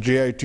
JIT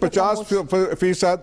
50%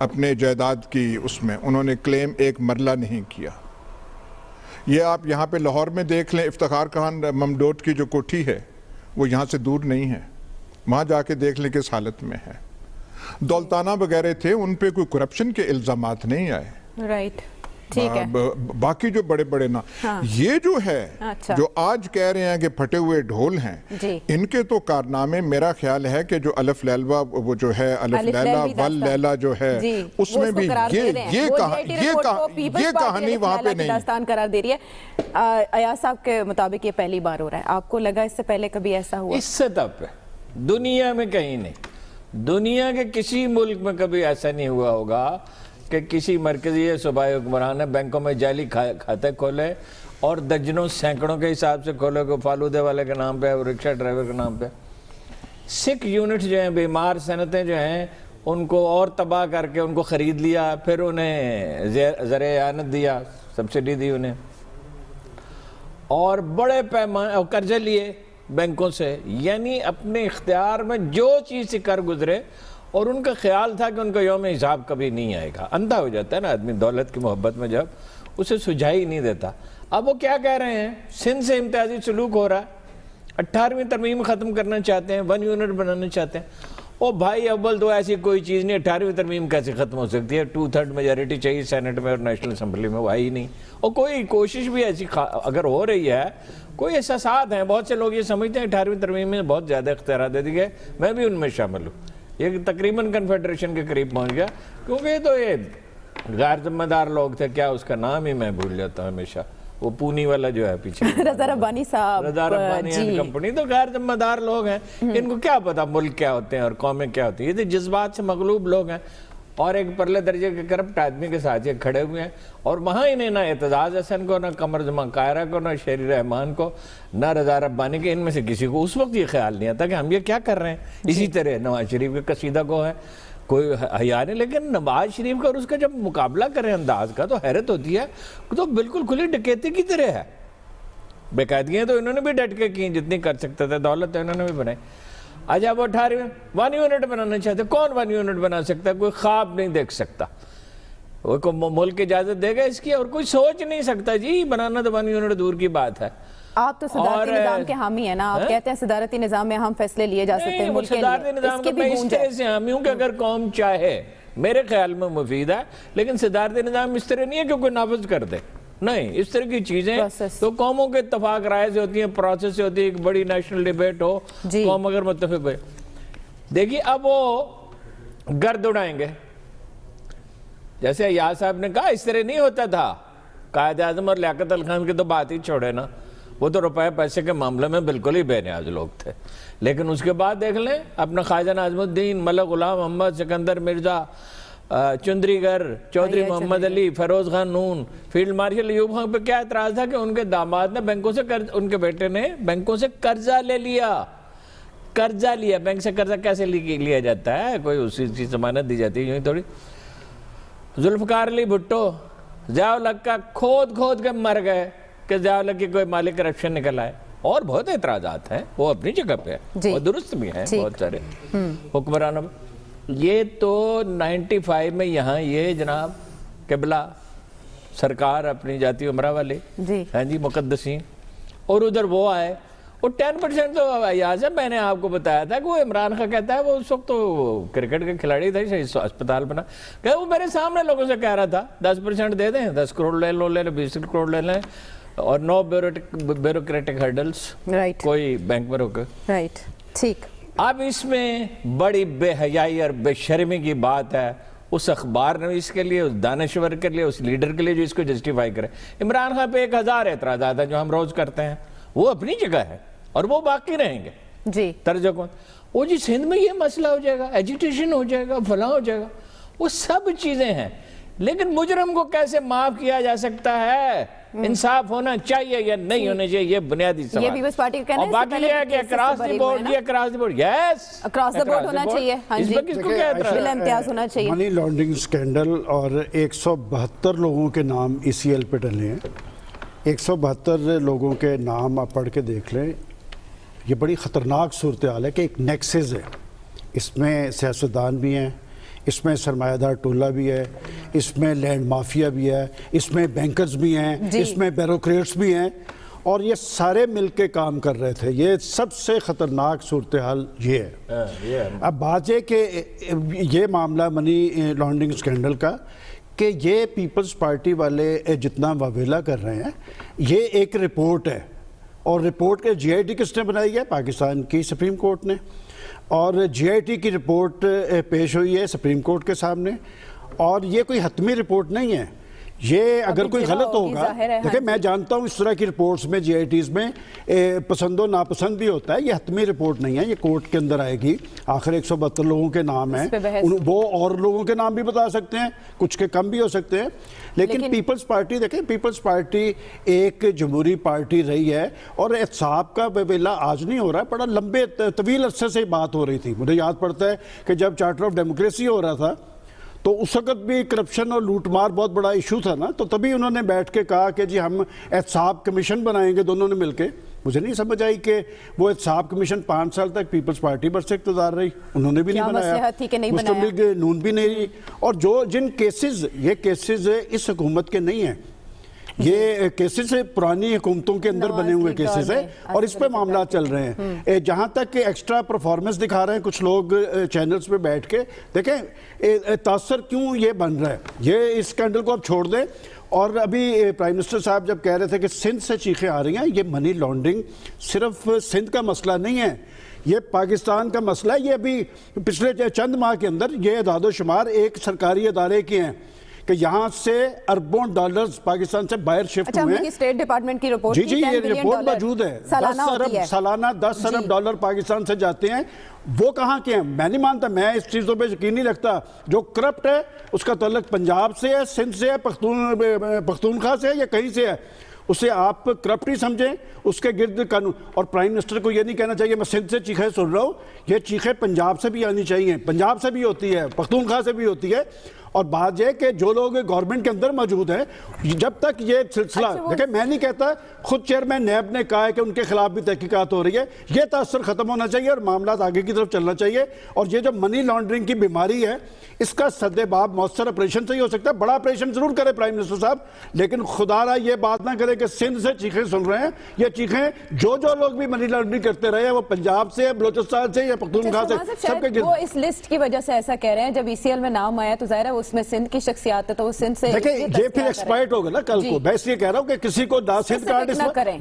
اپنے جائیداد کی اس میں انہوں نے کلیم ایک مرلہ نہیں کیا. یہ آپ یہاں پہ لاہور میں دیکھ لیں, افتخار خان ممڈوٹ کی جو کوٹھی ہے وہ یہاں سے دور نہیں ہے, وہاں جا کے دیکھ لیں کس حالت میں ہے. دولتانہ وغیرہ تھے, ان پہ کوئی کرپشن کے الزامات نہیں آئے. رائٹ, ٹھیک ہے. باقی جو بڑے بڑے نا یہ جو ہے جو آج کہہ رہے ہیں کہ پھٹے ہوئے ڈھول ہیں, ان کے تو کارنامے میرا خیال ہے کہ جو الف لیلوا وہ جو ہے الف لیلا ول لیلا جو ہے اس میں بھی یہ کہانی وہاں پہ نہیں داستان قرار دے رہی ہے. ایاز صاحب کے مطابق یہ پہلی بار ہو رہا ہے. آپ کو لگا اس سے پہلے کبھی ایسا ہوا؟ اس سے تب دنیا میں کہیں نہیں, دنیا کے کسی ملک میں کبھی ایسا نہیں ہوا ہوگا کہ کسی مرکزی صوبائی حکمران نے بینکوں میں جعلی کھاتے کھولے اور درجنوں سینکڑوں کے حساب سے کھولے, کو فالودے والے کے نام پہ اور رکشہ ڈرائیور کے نام پہ. سکھ یونٹ جو ہیں, بیمار صنعتیں جو ہیں, ان کو اور تباہ کر کے ان کو خرید لیا, پھر انہیں زرعِ اعانت دیا, سبسڈی دی انہیں, اور بڑے پیمانے قرضے لیے بینکوں سے. یعنی اپنے اختیار میں جو چیز سے کر گزرے, اور ان کا خیال تھا کہ ان کا یوم حساب کبھی نہیں آئے گا. اندھا ہو جاتا ہے نا آدمی دولت کی محبت میں جب, اسے سجھائی نہیں دیتا. اب وہ کیا کہہ رہے ہیں, سندھ سے امتیازی سلوک ہو رہا ہے, 18ویں ترمیم ختم کرنا چاہتے ہیں, 1 یونٹ بنانا چاہتے ہیں. او بھائی اول تو ایسی کوئی چیز نہیں, 18ویں ترمیم کیسے ختم ہو سکتی ہے؟ 2/3 میجارٹی چاہیے سینٹ میں اور نیشنل اسمبلی میں, وہ آئی نہیں. اور کوئی کوشش بھی ایسی اگر ہو رہی ہے, کوئی احساسات ہیں, بہت سے لوگ یہ سمجھتے ہیں 18ویں ترمیم میں بہت زیادہ اختیارات دے دی گئے, میں بھی ان میں شامل ہوں. یہ تقریباً کنفیڈریشن کے قریب پہنچ گیا, کیونکہ یہ تو یہ غیر ذمہ دار لوگ تھے. کیا اس کا نام ہی میں بھول جاتا ہوں ہمیشہ, وہ پونی والا جو ہے پیچھے, رضا ربانی صاحب, رضا ربانی کمپنی. تو غیر ذمہ دار لوگ ہیں, ان کو کیا پتا ملک کیا ہوتے ہیں اور قومیں کیا ہوتی ہیں. یہ تو جذبات سے مغلوب لوگ ہیں, اور ایک پرلے درجے کے کرپٹ آدمی کے ساتھ یہ کھڑے ہوئے ہیں. اور وہاں انہیں نہ اعتزاز حسن کو, نہ قمر زمان قاہرہ کو, نہ شیری رحمان کو, نہ رضا ربانی کے, ان میں سے کسی کو اس وقت یہ خیال نہیں آتا کہ ہم یہ کیا کر رہے ہیں. اسی طرح نواز شریف کے قصیدہ کو ہے, کوئی حیا نہیں, لیکن نواز شریف کا اور اس کا جب مقابلہ کریں انداز کا تو حیرت ہوتی ہے. تو بالکل کھلی ڈکیتی کی طرح ہے. بے قاعدگیاں تو انہوں نے بھی ڈٹ کے کی جتنی کر سکتے تھے, دولت تو انہوں نے بھی بنائی. آج آپ 18ویں 1 یونٹ بنانا چاہتے, کون 1 یونٹ بنا سکتا ہے؟ کوئی خواب نہیں دیکھ سکتا, وہ ملک اجازت دے گا اس کی, اور کوئی سوچ نہیں سکتا جی بنانا تو 1 یونٹ دور کی بات ہے. آپ تو صدارتی نظام کے حامی ہیں نا, آپ کہتے ہیں صدارتی نظام میں ہم فیصلے لیے جا سکتے ہیں ملک کے لیے. صدارتی نظام کا میں اس طرح سے حامی ہوں کہ اگر قوم چاہے, میرے خیال میں مفید ہے, لیکن صدارتی نظام اس طرح نہیں ہے کہ کوئی نافذ کر دے. نہیں, اس طرح کی چیزیں تو قوموں کے اتفاق رائے سے ہوتی ہیں, پروسیس سے ہوتی ہے, ایک بڑی نیشنل ڈیبیٹ ہو, قوم اگر متفق ہوئے. دیکھیے اب وہ گرد اڑائیں گے, جیسے ایاز صاحب نے کہا اس طرح نہیں ہوتا تھا. قائد اعظم اور لیاقت علی خان کی تو بات ہی چھوڑے نا, وہ تو روپے پیسے کے معاملے میں بالکل ہی بے نیاز لوگ تھے. لیکن اس کے بعد دیکھ لیں اپنا خواجہ ناظم الدین, ملک غلام محمد, سکندر مرزا, چندری گر, چودھری محمد علی, فیروز خان نون, فیلڈ مارشل ایوب خان پہ کیا اعتراض تھا کہ ان کے داماد نے بینکوں سے ان کے بیٹے نے بینکوں سے قرضہ لے لیا. قرضہ لیا, بینک سے قرضہ کیسے لیا جاتا ہے؟ کوئی اسی چیز ضمانت دی جاتی ہے, یوں ہی تھوڑی. ذوالفقار علی بھٹو, ضیاء الحق کا کھود کے مر گئے کہ ضیاء الحق کی کوئی مالی کرپشن نکل آئے. اور بہت اعتراضات ہیں, وہ اپنی جگہ پہ ہے, اور درست بھی ہیں بہت سارے حکمرانوں. یہ تو 95 میں یہاں یہ جناب قبلہ سرکار اپنی جاتی عمرہ والے ہیں جی مقدسین, اور ادھر وہ آئے, اور 10% تو ایاز ہے. میں نے آپ کو بتایا تھا کہ وہ عمران خان کہتا ہے, وہ اس وقت تو کرکٹ کے کھلاڑی تھے, اسپتال بنا, کہ وہ میرے سامنے لوگوں سے کہہ رہا تھا 10% دے دیں, 10 کروڑ لے لو, 20 کروڑ لے لیں, اور نو بیوروکریٹک ہرڈلز, کوئی بینک میں روکے. رائٹ, ٹھیک. اب اس میں بڑی بے حیائی اور بے شرمی کی بات ہے اس اخبار نویس کے لیے, اس دانشور کے لیے, اس لیڈر کے لیے جو اس کو جسٹیفائی کرے. عمران خان پہ 1000 اعتراضات ہیں جو ہم روز کرتے ہیں, وہ اپنی جگہ ہے اور وہ باقی رہیں گے جی. طرز کون وہ جی سندھ میں یہ مسئلہ ہو جائے گا, ایجیٹیشن ہو جائے گا, فلاں ہو جائے گا, وہ سب چیزیں ہیں. لیکن مجرم کو کیسے معاف کیا جا سکتا ہے؟ انصاف ہونا چاہیے یا نہیں ہونا چاہیے, یہ بنیادی سوال. یہ پیپلز پارٹی کا کہنا ہے. اور باقی یہ ہے کہ اکراس دی بورڈ, یہ across the board, yes across the board ہونا چاہیے. ہاں جی, اس پر کس کو کیا اعتراض؟ بلا امتیاز ہونا چاہیے. منی لانڈرنگ سکینڈل اور 172 لوگوں کے نام ECL پہ ڈلے ہیں. 172 لوگوں کے نام آپ پڑھ کے دیکھ لیں. یہ بڑی خطرناک صورتحال ہے کہ ایک نیکسز ہے, اس میں سیاستدان بھی ہیں, اس میں سرمایہ دار ٹولہ بھی ہے، اس میں لینڈ مافیا بھی ہے، اس میں بینکرز بھی ہیں، اس میں بیوروکریٹس بھی ہیں، اور یہ سارے مل کے کام کر رہے تھے. یہ سب سے خطرناک صورتحال یہ ہے. اب بات یہ کہ یہ معاملہ منی لانڈرنگ اسکینڈل کا کہ یہ پیپلز پارٹی والے جتنا واویلا کر رہے ہیں، یہ ایک رپورٹ ہے، اور رپورٹ کے جی آئی ٹی کس نے بنائی ہے؟ پاکستان کی سپریم کورٹ نے. اور جی آئی ٹی کی رپورٹ پیش ہوئی ہے سپریم کورٹ کے سامنے، اور یہ کوئی حتمی رپورٹ نہیں ہے. یہ اگر کوئی غلط ہوگا، دیکھیں میں جانتا ہوں اس طرح کی رپورٹس میں جی آئی ٹیز میں پسند و ناپسند بھی ہوتا ہے، یہ حتمی رپورٹ نہیں ہے، یہ کورٹ کے اندر آئے گی. آخر 172 لوگوں کے نام ہیں، وہ اور لوگوں کے نام بھی بتا سکتے ہیں، کچھ کے کم بھی ہو سکتے ہیں. لیکن پیپلز پارٹی، دیکھیں پیپلز پارٹی ایک جمہوری پارٹی رہی ہے، اور احتساب کا ویلا آج نہیں ہو رہا ہے، بڑا لمبے طویل عرصے سے بات ہو رہی تھی. مجھے یاد پڑتا ہے کہ جب چارٹر آف ڈیموکریسی ہو رہا تھا تو اس وقت بھی کرپشن اور لوٹ مار بہت بڑا ایشو تھا نا، تو تبھی انہوں نے بیٹھ کے کہا کہ جی ہم احتساب کمیشن بنائیں گے دونوں نے مل کے. مجھے نہیں سمجھ آئی کہ وہ احتساب کمیشن 5 سال تک پیپلز پارٹی پر سے اقتدار رہی، انہوں نے بھی نہیں بنایا، مسلم لیگ نون بھی نہیں رہی. اور جن کیسز، یہ کیسز اس حکومت کے نہیں ہیں، یہ کیسز پرانی حکومتوں کے اندر بنے ہوئے کیسز ہیں، اور اس پہ معاملات چل رہے ہیں. جہاں تک کہ ایکسٹرا پرفارمنس دکھا رہے ہیں کچھ لوگ چینلز پہ بیٹھ کے، دیکھیں تاثر کیوں یہ بن رہا ہے. یہ اس اسکینڈل کو اب چھوڑ دیں. اور ابھی پرائم منسٹر صاحب جب کہہ رہے تھے کہ سندھ سے چیخیں آ رہی ہیں، یہ منی لانڈرنگ صرف سندھ کا مسئلہ نہیں ہے، یہ پاکستان کا مسئلہ ہے. یہ ابھی پچھلے چند ماہ کے اندر یہ اعداد و شمار ایک سرکاری ادارے کے ہیں کہ یہاں سے اربوں ڈالرز پاکستان سے باہر شفٹ ہوئے ہیں. اسٹیٹ ڈپارٹمنٹ کی رپورٹ، جی یہ رپورٹ موجود ہے. سالانہ 10 ارب ڈالر پاکستان سے جاتے ہیں. وہ کہاں کے ہیں؟ میں نہیں مانتا، میں اس چیزوں پہ یقین نہیں رکھتا. جو کرپٹ ہے اس کا تعلق پنجاب سے ہے، سندھ سے ہے، پختونخوا سے ہے، یا کہیں سے ہے. اسے آپ کرپٹ ہی سمجھیں، اس کے گرد قانون. اور پرائم منسٹر کو یہ نہیں کہنا چاہیے میں سندھ سے چیخیں سن رہا ہوں، یہ چیخیں پنجاب سے بھی آنی چاہیے. پنجاب سے بھی ہوتی ہے، پختونخوا سے بھی ہوتی ہے. اور بات یہ کہ جو لوگ گورنمنٹ کے اندر موجود ہیں، جب تک یہ سلسلہ، دیکھیں میں نہیں کہتا، خود چیئرمین نیب نے کہا ہے کہ ان کے خلاف بھی تحقیقات ہو رہی ہے. یہ تاثر ختم ہونا چاہیے اور معاملات آگے کی طرف چلنا چاہیے. اور یہ جو منی لانڈرنگ کی بیماری ہے، اس کا سد باب مؤثر آپریشن سے ہی ہو سکتا ہے. بڑا آپریشن ضرور کرے پرائم منسٹر صاحب، لیکن خدا را یہ بات نہ کرے کہ سندھ سے چیخیں سن رہے ہیں. یہ چیخیں جو لوگ بھی منی لانڈرنگ کرتے رہے ہیں، وہ پنجاب سے، بلوچستان سے یا پختونخوا سے، سب کے وہ اس لسٹ کی وجہ سے ایسا کہہ رہے ہیں. جب ای سی ایل میں نام آیا تو ظاہر ہے اس میں سندھ کی شخصیات ہے، تو وہ سندھ سے دیکھیں یہ پھر ایکسپائرڈ ہوگا نا کل کو. میں اس لیے کہہ رہا ہوں کہ کسی کو سندھ کارڈ،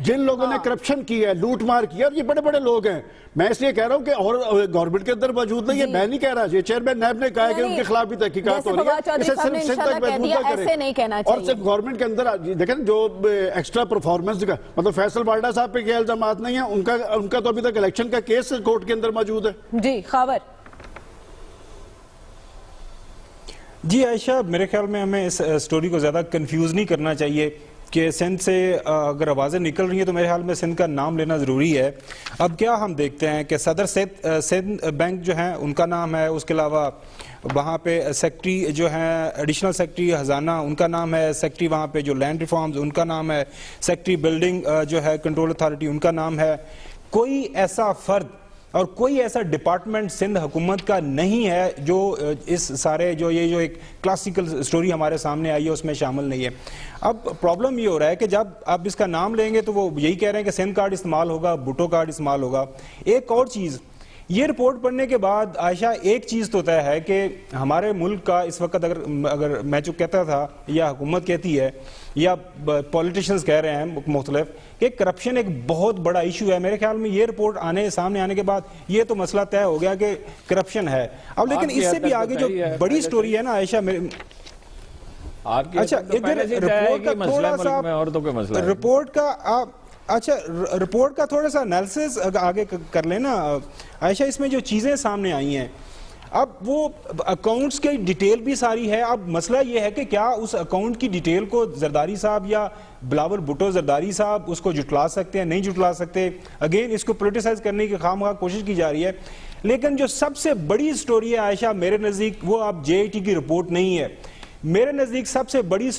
جن لوگوں نے کرپشن کی ہے، لوٹ مار کی ہے، اور یہ بڑے بڑے لوگ ہیں. میں اس لیے کہہ رہا ہوں کہ اور گورنمنٹ کے اندر موجود نہیں ہے. میں نہیں کہہ رہا، یہ چیئرمین نیب نے کہا ہے کہ ان کے خلاف بھی تحقیقات ہو رہی ہے. اسے صرف سندھ تک محدود نہ کریں. اور صرف گورنمنٹ کے اندر دیکھیں جو ایکسٹرا پرفارمنس کا مطلب فیصل بالڈا صاحب پہ کیا الزامات نہیں ہیں، ان کا تو ابھی تک الیکشن کا کیس کورٹ کے اندر موجود ہے. جی خاور. جی عائشہ، میرے خیال میں ہمیں اس سٹوری کو زیادہ کنفیوز نہیں کرنا چاہیے کہ سندھ سے اگر آوازیں نکل رہی ہیں تو میرے خیال میں سندھ کا نام لینا ضروری ہے. اب کیا ہم دیکھتے ہیں کہ صدر سندھ بینک جو ہیں ان کا نام ہے، اس کے علاوہ وہاں پہ سیکٹری جو ہیں ایڈیشنل سیکٹری خزانہ ان کا نام ہے، سیکٹری وہاں پہ جو لینڈ ریفارمز ان کا نام ہے، سیکٹری بلڈنگ جو ہے کنٹرول اتھارٹی ان کا نام ہے. کوئی ایسا فرد اور کوئی ایسا ڈپارٹمنٹ سندھ حکومت کا نہیں ہے جو اس سارے جو ایک کلاسیکل سٹوری ہمارے سامنے آئی ہے اس میں شامل نہیں ہے. اب پرابلم یہ ہو رہا ہے کہ جب آپ اس کا نام لیں گے تو وہ یہی کہہ رہے ہیں کہ سندھ کارڈ استعمال ہوگا، بھٹو کارڈ استعمال ہوگا. ایک اور چیز، یہ رپورٹ پڑھنے کے بعد عائشہ ایک چیز تو طے ہے کہ ہمارے ملک کا اس وقت اگر میں جو کہتا تھا یا حکومت کہتی ہے یا پولیٹیشنز کہہ رہے ہیں مختلف کہ کرپشن ایک بہت بڑا ایشو ہے. میرے خیال میں یہ رپورٹ سامنے آنے کے بعد یہ تو مسئلہ طے ہو گیا کہ کرپشن ہے. اب لیکن اس سے بھی آگے جو بڑی سٹوری ہے نا عائشہ، اچھا ادھر رپورٹ کا تھوڑا سا رپورٹ کا تھوڑا سا انالیسس آگے کر لینا عائشہ. اس میں جو چیزیں سامنے آئی ہیں، اب وہ اکاؤنٹس کی ڈیٹیل بھی ساری ہے. اب مسئلہ یہ ہے کہ کیا اس اکاؤنٹ کی ڈیٹیل کو زرداری صاحب یا بلاول بھٹو زرداری صاحب اس کو جھٹلا سکتے ہیں، نہیں جھٹلا سکتے. اگین اس کو پولیٹیسائز کرنے کی خواہ کوشش کی جا رہی ہے. لیکن جو سب سے بڑی سٹوری ہے عائشہ میرے نزدیک، وہ اب جے آئی ٹی کی رپورٹ نہیں ہے. میرے نزدیک سب سے بڑی